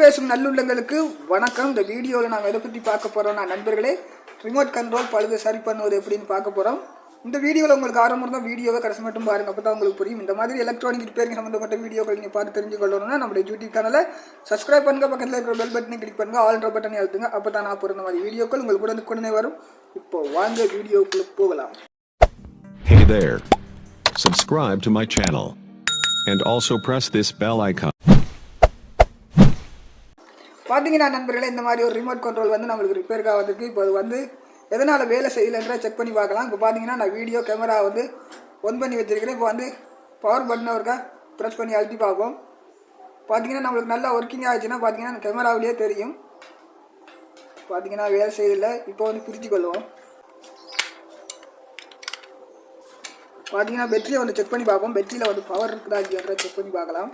பேசும் நல்லுள்ளங்களுக்கு வணக்கம். இந்த வீடியோவில் நாங்கள் எதை பற்றி பார்க்க போகிறோம்னா நண்பர்களே, ரிமோட் கண்ட்ரோல் பழுது சரி பண்ணுவது எப்படின்னு பார்க்க போகிறோம். இந்த வீடியோவில் உங்களுக்கு ஆரம்பம் இருந்தால் வீடியோவை கடைசி மட்டும் பாருங்கள், அப்போ தான் உங்களுக்கு புரியும். இந்த மாதிரி எலக்ட்ரானிக் ரிப்பேரிங் சம்மந்தப்பட்ட வீடியோக்கள் நீங்கள் பார்த்து தெரிஞ்சுக்கொள்ளணும்னா நம்மளுடைய யூடியூப் சேனலை சப்ஸ்கிரைப் பண்ணுங்கள், பக்கத்தில் இருக்கிற பெல் பட்டனை கிளிக் பண்ணுங்கள், ஆல்ன்ற பட்டனை அழுத்துங்க. அப்போ தான் நான் போகிற மாதிரி வீடியோக்கள் உங்களுக்கு உடனே வரும். இப்போ வாங்க வீடியோக்குள்ளே போகலாம். Hey there. Subscribe to my channel. And also press this bell icon. பார்த்தீங்கன்னா நண்பர்களே, இந்த மாதிரி ஒரு ரிமோட் கண்ட்ரோல் வந்து நம்மளுக்கு ரிப்பேருக்காக வந்திருக்கு. இப்போ அது வந்து எதனால் வேலை செய்யலைன்ற செக் பண்ணி பார்க்கலாம். இப்போ பார்த்தீங்கன்னா நான் வீடியோ கேமரா வந்து ஒன் பண்ணி வச்சுருக்கிறேன். இப்போ வந்து பவர் பட்டனை ஒருக்கா ப்ரெஸ் பண்ணி அழுத்தி பார்ப்போம். பார்த்தீங்கன்னா நம்மளுக்கு நல்லா ஒர்க்கிங் ஆகிடுச்சுன்னா பார்த்தீங்கன்னா கேமராவிலேயே தெரியும். பார்த்தீங்கன்னா வேலை செய்யலை. இப்போ வந்து பிரித்து கொள்வோம். பார்த்தீங்கன்னா பேட்டரியை வந்து செக் பண்ணி பார்ப்போம். பேட்டரியில் வந்து பவர் இருக்குதா இல்லையான்ற செக் பண்ணி பார்க்கலாம்.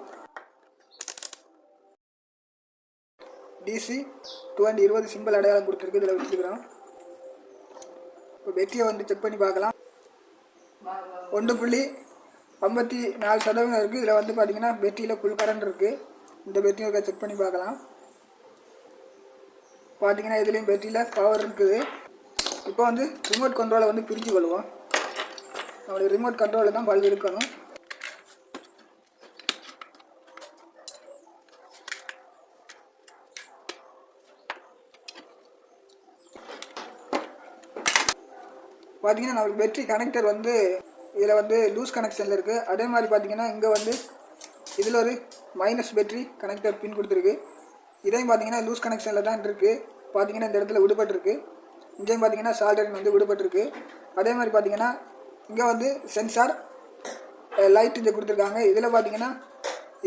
DC 220 சிம்பிள் அடையாளம் கொடுத்துருக்கு, இதில் வச்சுருக்கிறோம். இப்போ பேட்டரியை வந்து செக் பண்ணி பார்க்கலாம். 1.54% இருக்குது. இதில் வந்து பார்த்தீங்கன்னா பேட்டரியில் ஃபுல் கரண்ட் இருக்குது. இந்த பேட்டரியை செக் பண்ணி பார்க்கலாம். பார்த்தீங்கன்னா இதுலேயும் பேட்டரியில் பவர் இருக்குது. இப்போ வந்து ரிமோட் கண்ட்ரோலை வந்து பிரித்து கொள்வோம். நம்மளுடைய ரிமோட் கண்ட்ரோலில் தான் பல்பு இருக்கணும். பார்த்தீங்கன்னா நம்மளுக்கு பேட்டரி கனெக்டர் வந்து இதில் வந்து லூஸ் கனெக்ஷனில் இருக்குது. அதே மாதிரி பார்த்தீங்கன்னா இங்கே வந்து இதில் ஒரு மைனஸ் பேட்டரி கனெக்டர் பின் கொடுத்துருக்கு. இதையும் பார்த்தீங்கன்னா லூஸ் கனெக்ஷனில் தான் இருக்குது. பார்த்தீங்கன்னா இந்த இடத்துல விடுபட்டுருக்கு. இங்கேயும் பார்த்தீங்கன்னா சால்டரிங் வந்து விடுபட்டுருக்கு. அதே மாதிரி பார்த்தீங்கன்னா இங்கே வந்து சென்சார் லைட் இங்கே கொடுத்துருக்காங்க. இதில் பார்த்தீங்கன்னா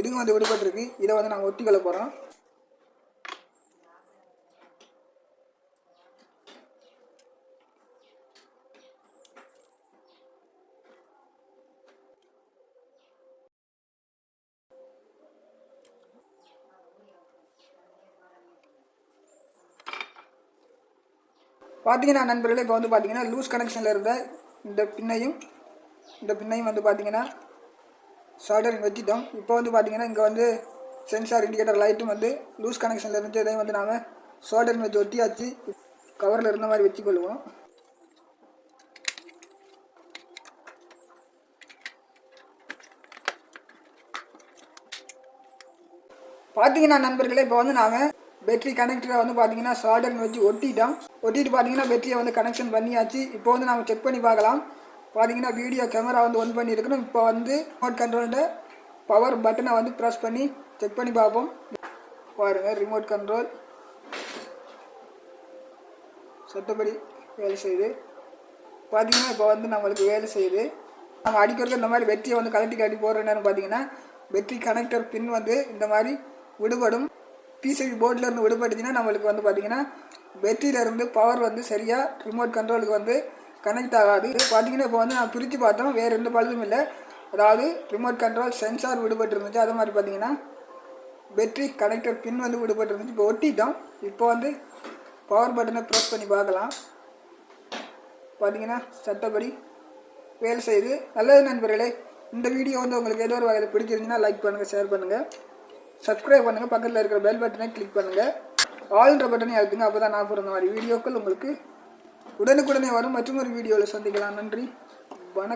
இதுவும் வந்து விடுபட்டுருக்கு. இதை வந்து நாங்கள் ஒட்டிக்கொள்ள போகிறோம். பார்த்தீங்கன்னா நண்பர்களே, இப்போ வந்து பார்த்தீங்கன்னா லூஸ் கனெக்ஷனில் இருந்த இந்த பின்னையும் வந்து பார்த்தீங்கன்னா சால்டரிங் வச்சுட்டோம். இப்போ வந்து பார்த்தீங்கன்னா இங்கே வந்து சென்சார் இண்டிகேட்டர் லைட்டும் வந்து லூஸ் கனெக்ஷனில் இருந்துச்சு. இதையும் வந்து நாம் சால்டரிங் வச்சு ஒட்டியாச்சு. கவரில் இருந்த மாதிரி வச்சுக்கொள்வோம். பார்த்தீங்கன்னா நண்பர்களே, இப்போ வந்து நாங்கள் பேட்டரி கனெக்டரை வந்து பார்த்தீங்கன்னா சால்டரிங் வச்சு ஒட்டிட்டு பார்த்தீங்கன்னா பேட்டரியை வந்து கனெக்ஷன் பண்ணியாச்சு. இப்போ வந்து நம்ம செக் பண்ணி பார்க்கலாம். பார்த்தீங்கன்னா வீடியோ கேமரா வந்து ஒன் பண்ணியிருக்கணும். இப்போ வந்து ரிமோட் கண்ட்ரோலோட பவர் பட்டனை வந்து ப்ரெஸ் பண்ணி செக் பண்ணி பார்ப்போம். பாருங்கள், ரிமோட் கண்ட்ரோல் சட்டப்படி வேலை செய்யுது. பார்த்தீங்கன்னா இப்போ வந்து நம்மளுக்கு வேலை செய்யுது. நம்ம அடிக்கிறதுக்கு இந்த மாதிரி பேட்டரியை வந்து கழட்டி போடுற நேரம் பார்த்தீங்கன்னா பேட்டரி கனெக்டர் பின் வந்து இந்த மாதிரி விடுபடும். PCB போர்டிலேருந்து விடுபட்டுச்சுன்னா நம்மளுக்கு வந்து பார்த்தீங்கன்னா பேட்டரியிலேருந்து பவர் வந்து சரியாக ரிமோட் கண்ட்ரோலுக்கு வந்து கனெக்ட் ஆகாது. பார்த்தீங்கன்னா இப்போ வந்து நான் பிரித்து பார்த்தோம், வேறு எந்த பழுதும் இல்லை. அதாவது ரிமோட் கண்ட்ரோல் சென்சார் விடுபட்டு இருந்துச்சு. அது மாதிரி பார்த்தீங்கன்னா பேட்டரி கனெக்டர் பின் வந்து விடுபட்டு இருந்துச்சு. இப்போ ஒட்டிட்டோம். இப்போ வந்து பவர் பட்டனை ப்ரெஸ் பண்ணி பார்க்கலாம். பார்த்தீங்கன்னா சட்டப்படி வேலை செய்யுது. நல்லது நண்பர்களே, இந்த வீடியோ வந்து உங்களுக்கு ஏதோ ஒரு வகையில் பிடிச்சிருந்துச்சுன்னா லைக் பண்ணுங்கள், ஷேர் பண்ணுங்கள், சப்ஸ்கிரைப் பண்ணுங்கள், பக்கத்தில் இருக்கிற பெல் பட்டனை கிளிக் பண்ணுங்கள், ஆல்ன்ற பட்டனை அழுத்துங்க. அப்போ தான் நான் போகிற மாதிரி வீடியோக்கள் உங்களுக்கு உடனுக்குடனே வரும். மற்றும் ஒரு வீடியோவில் சந்திக்கலாம். நன்றி, வணக்கம்.